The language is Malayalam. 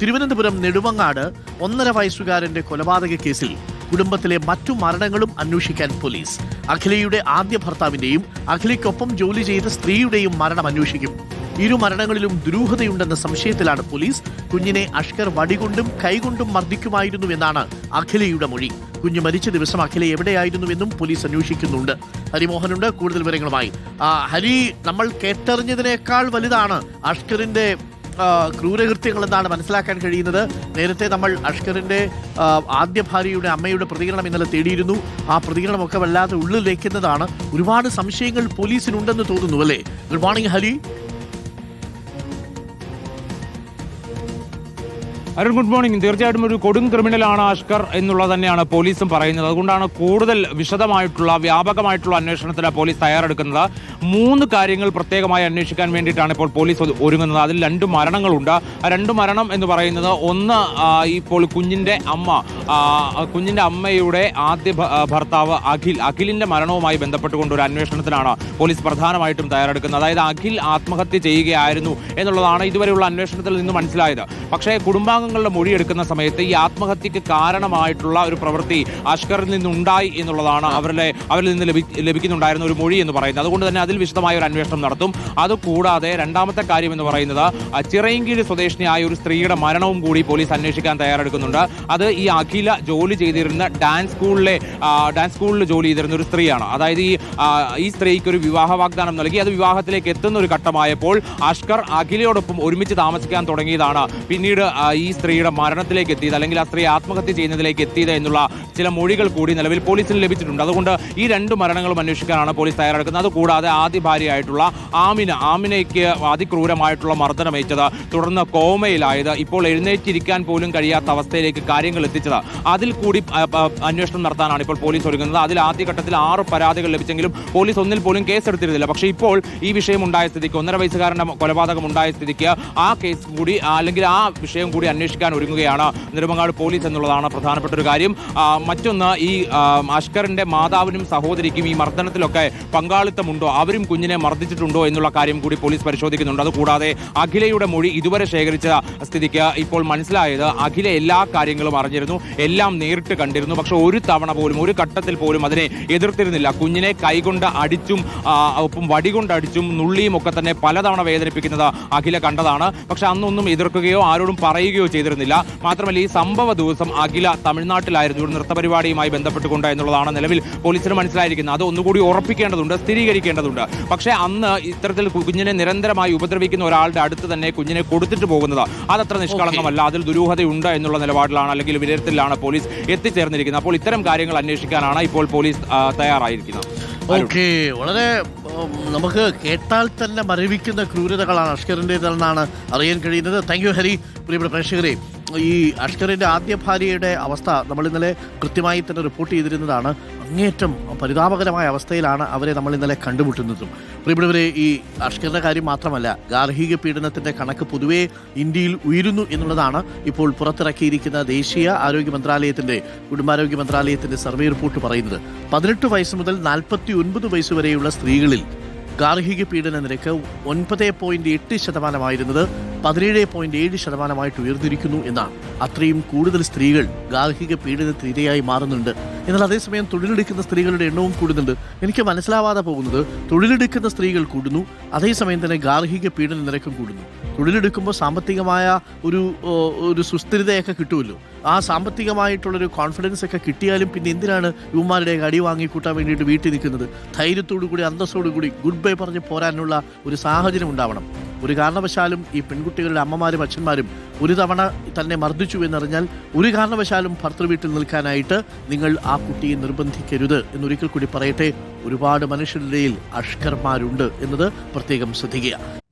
തിരുവനന്തപുരം നെടുമങ്ങാട് 1.5 വയസ്സുകാരന്റെ കൊലപാതക കേസിൽ കുടുംബത്തിലെ മറ്റു മരണങ്ങളും അന്വേഷിക്കാൻ പോലീസ്. അഖിലയുടെ ആദ്യ ഭർത്താവിന്റെയും അഖിലയ്ക്കൊപ്പം ജോലി ചെയ്ത സ്ത്രീയുടെയും മരണം അന്വേഷിക്കും. ഇരു മരണങ്ങളിലും ദുരൂഹതയുണ്ടെന്ന സംശയത്തിലാണ് പോലീസ്. കുഞ്ഞിനെ അഷ്കർ വടികൊണ്ടും കൈകൊണ്ടും മർദ്ദിക്കുമായിരുന്നുവെന്നാണ് അഖിലയുടെ മൊഴി. കുഞ്ഞ് മരിച്ച ദിവസം അഖില എവിടെയായിരുന്നുവെന്നും പോലീസ് അന്വേഷിക്കുന്നുണ്ട്. ഹരിമോഹനുണ്ട് കൂടുതൽ വിവരങ്ങളുമായി. ഹരി, നമ്മൾ കേട്ടറിഞ്ഞതിനേക്കാൾ വലുതാണ് അഷ്കറിന്റെ ക്രൂരകൃത്യങ്ങൾ എന്നാണ് മനസ്സിലാക്കാൻ കഴിയുന്നത്. നേരത്തെ നമ്മൾ അഷ്കറിന്റെ ആദ്യ ഭാര്യയുടെ അമ്മയുടെ പ്രതികരണം ഇന്നലെ തേടിയിരുന്നു. ആ പ്രതികരണമൊക്കെ വല്ലാതെ ഉള്ളിൽ വയ്ക്കുന്നതാണ്. ഒരുപാട് സംശയങ്ങൾ പോലീസിനുണ്ടെന്ന് തോന്നുന്നു അല്ലേ? Good morning Hari. Arun, good morning. തീർച്ചയായിട്ടും ഒരു കൊടും ക്രിമിനലാണ് അഷ്കർ എന്നുള്ളത് തന്നെയാണ് പോലീസും പറയുന്നത്. അതുകൊണ്ടാണ് കൂടുതൽ വിശദമായിട്ടുള്ള വ്യാപകമായിട്ടുള്ള അന്വേഷണത്തിന് പോലീസ് തയ്യാറെടുക്കുന്നത്. 3 കാര്യങ്ങൾ പ്രത്യേകമായി അന്വേഷിക്കാൻ വേണ്ടിയിട്ടാണ് ഇപ്പോൾ പോലീസ് ഒരുങ്ങുന്നത്. അതിൽ 2 മരണങ്ങളുണ്ട്. ആ 2 മരണം എന്ന് പറയുന്നത്, ഒന്ന് ഇപ്പോൾ കുഞ്ഞിൻ്റെ അമ്മയുടെ ആദ്യ ഭർത്താവ് അഖിലിൻ്റെ മരണവുമായി ബന്ധപ്പെട്ടുകൊണ്ട് ഒരു അന്വേഷണത്തിനാണ് പോലീസ് പ്രധാനമായിട്ടും തയ്യാറെടുക്കുന്നത്. അതായത് അഖിൽ ആത്മഹത്യ ചെയ്യുകയായിരുന്നു എന്നുള്ളതാണ് ഇതുവരെയുള്ള അന്വേഷണത്തിൽ നിന്ന് മനസ്സിലായത്. പക്ഷേ കുടുംബാംഗങ്ങളുടെ മൊഴിയെടുക്കുന്ന സമയത്ത് ഈ ആത്മഹത്യക്ക് കാരണമായിട്ടുള്ള ഒരു പ്രവൃത്തി അഷ്കറിൽ നിന്നുണ്ടായി എന്നുള്ളതാണ് അവരിൽ നിന്ന് ലഭിക്കുന്നുണ്ടായിരുന്ന ഒരു മൊഴി എന്ന് പറയുന്നത്. അതുകൊണ്ട് തന്നെ അതിൽ വിശദമായ ഒരു അന്വേഷണം നടത്തും. അതുകൂടാതെ രണ്ടാമത്തെ കാര്യം എന്ന് പറയുന്നത്, ചിറയൻകീഴ് സ്വദേശിനിയായ ഒരു സ്ത്രീയുടെ മരണവും കൂടി പോലീസ് അന്വേഷിക്കാൻ തയ്യാറെടുക്കുന്നുണ്ട്. അത് ഈ അഖില ജോലി ചെയ്തിരുന്ന ഡാൻസ് സ്കൂളിൽ ജോലി ചെയ്തിരുന്ന ഒരു സ്ത്രീയാണ്. അതായത് ഈ സ്ത്രീക്ക് ഒരു വിവാഹ വാഗ്ദാനം നൽകി അത് വിവാഹത്തിലേക്ക് എത്തുന്ന ഒരു ഘട്ടമായപ്പോൾ അഷ്കർ അഖിലയോടൊപ്പം ഒരുമിച്ച് താമസിക്കാൻ തുടങ്ങിയതാണ് പിന്നീട് ഈ സ്ത്രീയുടെ മരണത്തിലേക്ക് എത്തിയത്, അല്ലെങ്കിൽ ആ സ്ത്രീ ആത്മഹത്യ ചെയ്യുന്നതിലേക്ക് എത്തിയത് എന്നുള്ള ചില മൊഴികൾ കൂടി നിലവിൽ പോലീസിന് ലഭിച്ചിട്ടുണ്ട്. അതുകൊണ്ട് ഈ 2 മരണങ്ങളും അന്വേഷിക്കാനാണ് പോലീസ് തയ്യാറെടുക്കുന്നത്. അതുകൂടാതെ ആദ്യ ഭാര്യയായിട്ടുള്ള ആമിനയ്ക്ക് അതിക്രൂരമായിട്ടുള്ള മർദ്ദനമേറ്റത്, തുടർന്ന് കോമയിലായത്, ഇപ്പോൾ എഴുന്നേറ്റിരിക്കാൻ പോലും കഴിയാത്ത അവസ്ഥയിലേക്ക് കാര്യങ്ങൾ എത്തിച്ചത്, അതിൽ കൂടി അന്വേഷണം നടത്താനാണ് ഇപ്പോൾ പോലീസ് ഒരുങ്ങുന്നത്. അതിൽ ആദ്യഘട്ടത്തിൽ 6 പരാതികൾ ലഭിച്ചെങ്കിലും പോലീസ് ഒന്നിൽ പോലും കേസെടുത്തിരുന്നില്ല. പക്ഷേ ഇപ്പോൾ ഈ വിഷയം ഉണ്ടായ സ്ഥിതിക്ക്, 1.5 വയസ്സുകാരന്റെ കൊലപാതകം ഉണ്ടായ സ്ഥിതിക്ക് ആ കേസ് കൂടി, അല്ലെങ്കിൽ ആ വിഷയം കൂടി അന്വേഷിക്കാൻ ഒരുങ്ങുകയാണ് നെടുമങ്ങാട് പോലീസ് എന്നുള്ളതാണ് പ്രധാനപ്പെട്ട ഒരു കാര്യം. മറ്റൊന്ന്, ഈ അഷ്കറിന്റെ മാതാവിനും സഹോദരിക്കും ഈ മർദ്ദനത്തിലൊക്കെ പങ്കാളിത്തമുണ്ടോ, അവരും കുഞ്ഞിനെ മർദ്ദിച്ചിട്ടുണ്ടോ എന്നുള്ള കാര്യം കൂടി പോലീസ് പരിശോധിക്കുന്നുണ്ട്. അതുകൂടാതെ അഖിലയുടെ മൊഴി ഇതുവരെ ശേഖരിച്ച സ്ഥിതിക്ക് ഇപ്പോൾ മനസ്സിലായത്, അഖില എല്ലാ കാര്യങ്ങളും അറിഞ്ഞിരുന്നു, എല്ലാം നേരിട്ട് കണ്ടിരുന്നു. പക്ഷെ ഒരു തവണ പോലും, ഒരു ഘട്ടത്തിൽ പോലും അതിനെ എതിർത്തിരുന്നില്ല. കുഞ്ഞിനെ കൈകൊണ്ട് അടിച്ചും ഒപ്പം വടികൊണ്ടടിച്ചും നുള്ളിയും ഒക്കെ തന്നെ പലതവണ വേദനിപ്പിക്കുന്നത് അഖില കണ്ടതാണ്. പക്ഷെ അന്നൊന്നും എതിർക്കുകയോ ആരോടും പറയുകയോ ചെയ്തിരുന്നില്ല. മാത്രമല്ല, ഈ സംഭവ ദിവസം അഖില തമിഴ്നാട്ടിലായിരുന്നു ഒരു നൃത്തപരിപാടിയുമായി ബന്ധപ്പെട്ടുകൊണ്ട് എന്നുള്ളതാണ് നിലവിൽ പോലീസിന് മനസ്സിലായിരിക്കുന്നത്. അത് ഒന്നുകൂടി ഉറപ്പിക്കേണ്ടതുണ്ട്, സ്ഥിരീകരിക്കേണ്ടതുണ്ട്. പക്ഷേ അന്ന് ഇത്തരത്തിൽ കുഞ്ഞിനെ നിരന്തരമായി ഉപദ്രവിക്കുന്ന ഒരാളുടെ അടുത്ത് തന്നെ കുഞ്ഞിനെ കൊടുത്തിട്ട് പോകുന്നത് അതത്ര നിഷ്കളങ്കമല്ല, അതിൽ ദുരൂഹതയുണ്ട് എന്നുള്ള നിലപാടിലാണ്, അല്ലെങ്കിൽ വിലയിരുത്തലിലാണ് പോലീസ് എത്തിച്ചേർന്നിരിക്കുന്നത്. അപ്പോൾ ഇത്തരം കാര്യങ്ങൾ അന്വേഷിക്കാനാണ് ഇപ്പോൾ പോലീസ് തയ്യാറായിരിക്കുന്നത്. ഓക്കെ, വളരെ നമുക്ക് കേട്ടാൽ തന്നെ മരവിക്കുന്ന ക്രൂരതകളാണ് അഷ്കറിൻ്റെതെന്നാണ് അറിയാൻ കഴിയുന്നത്. Thank you Hari. പ്രിയപ്പെട്ട പ്രേക്ഷകരെ, ഈ അഷ്കറിൻ്റെ ആദ്യ ഭാര്യയുടെ അവസ്ഥ നമ്മൾ ഇന്നലെ കൃത്യമായി തന്നെ റിപ്പോർട്ട് ചെയ്തിരുന്നതാണ്. അങ്ങേയറ്റം പരിതാപകരമായ അവസ്ഥയിലാണ് അവരെ നമ്മൾ ഇന്നലെ കണ്ടുമുട്ടുന്നതും. പ്രിയപ്പെട്ടവരെ, ഈ അഷ്കറിൻ്റെ കാര്യം മാത്രമല്ല, ഗാർഹിക പീഡനത്തിൻ്റെ കണക്ക് പൊതുവേ ഇന്ത്യയിൽ ഉയരുന്നു എന്നുള്ളതാണ് ഇപ്പോൾ പുറത്തിറക്കിയിരിക്കുന്ന ദേശീയ ആരോഗ്യ മന്ത്രാലയത്തിൻ്റെ, കുടുംബാരോഗ്യ മന്ത്രാലയത്തിൻ്റെ സർവേ റിപ്പോർട്ട് പറയുന്നത്. 18 വയസ്സ് മുതൽ 49 വയസ്സ് വരെയുള്ള സ്ത്രീകളിൽ ഗാർഹിക പീഡന നിരക്ക് 9.8% 17.7% ഉയർന്നിരിക്കുന്നു എന്നാണ്. അത്രയും കൂടുതൽ സ്ത്രീകൾ ഗാർഹിക പീഡനത്തിന് ഇരയായി മാറുന്നുണ്ട്. എന്നാൽ അതേസമയം തൊഴിലെടുക്കുന്ന സ്ത്രീകളുടെ എണ്ണവും കൂടുന്നുണ്ട്. എനിക്ക് മനസ്സിലാവാതെ പോകുന്നത്, തൊഴിലെടുക്കുന്ന സ്ത്രീകൾ കൂടുന്നു, അതേസമയം തന്നെ ഗാർഹിക പീഡന നിരക്കും കൂടുന്നു. തൊഴിലെടുക്കുമ്പോൾ സാമ്പത്തികമായ ഒരു സുസ്ഥിരതയൊക്കെ കിട്ടുമല്ലോ. ആ സാമ്പത്തികമായിട്ടുള്ളൊരു കോൺഫിഡൻസ് ഒക്കെ കിട്ടിയാലും പിന്നെ എന്തിനാണ് യുവമാരുടെ അടി വാങ്ങിക്കൂട്ടാൻ വേണ്ടിയിട്ട് വീട്ടിൽ നിൽക്കുന്നത്? ധൈര്യത്തോടു കൂടി, അന്തസ്സോടു കൂടി ഗുഡ് ബൈ പറഞ്ഞ് പോരാനുള്ള ഒരു സാഹചര്യം ഉണ്ടാവണം. ഒരു കാരണവശാലും ഈ പെൺകുട്ടികളുടെ അമ്മമാരും അച്ഛന്മാരും ഒരു തവണ തന്നെ മർദ്ദിച്ചു എന്നറിഞ്ഞാൽ ഒരു കാരണവശാലും ഭർത്തൃ വീട്ടിൽ നിൽക്കാനായിട്ട് നിങ്ങൾ ആ കുട്ടിയെ നിർബന്ധിക്കരുത് എന്നൊരിക്കൽ കൂടി പറയട്ടെ. ഒരുപാട് മനുഷ്യരുടെ അഷ്കർമാരുണ്ട് എന്നത് പ്രത്യേകം ശ്രദ്ധിക്കുക.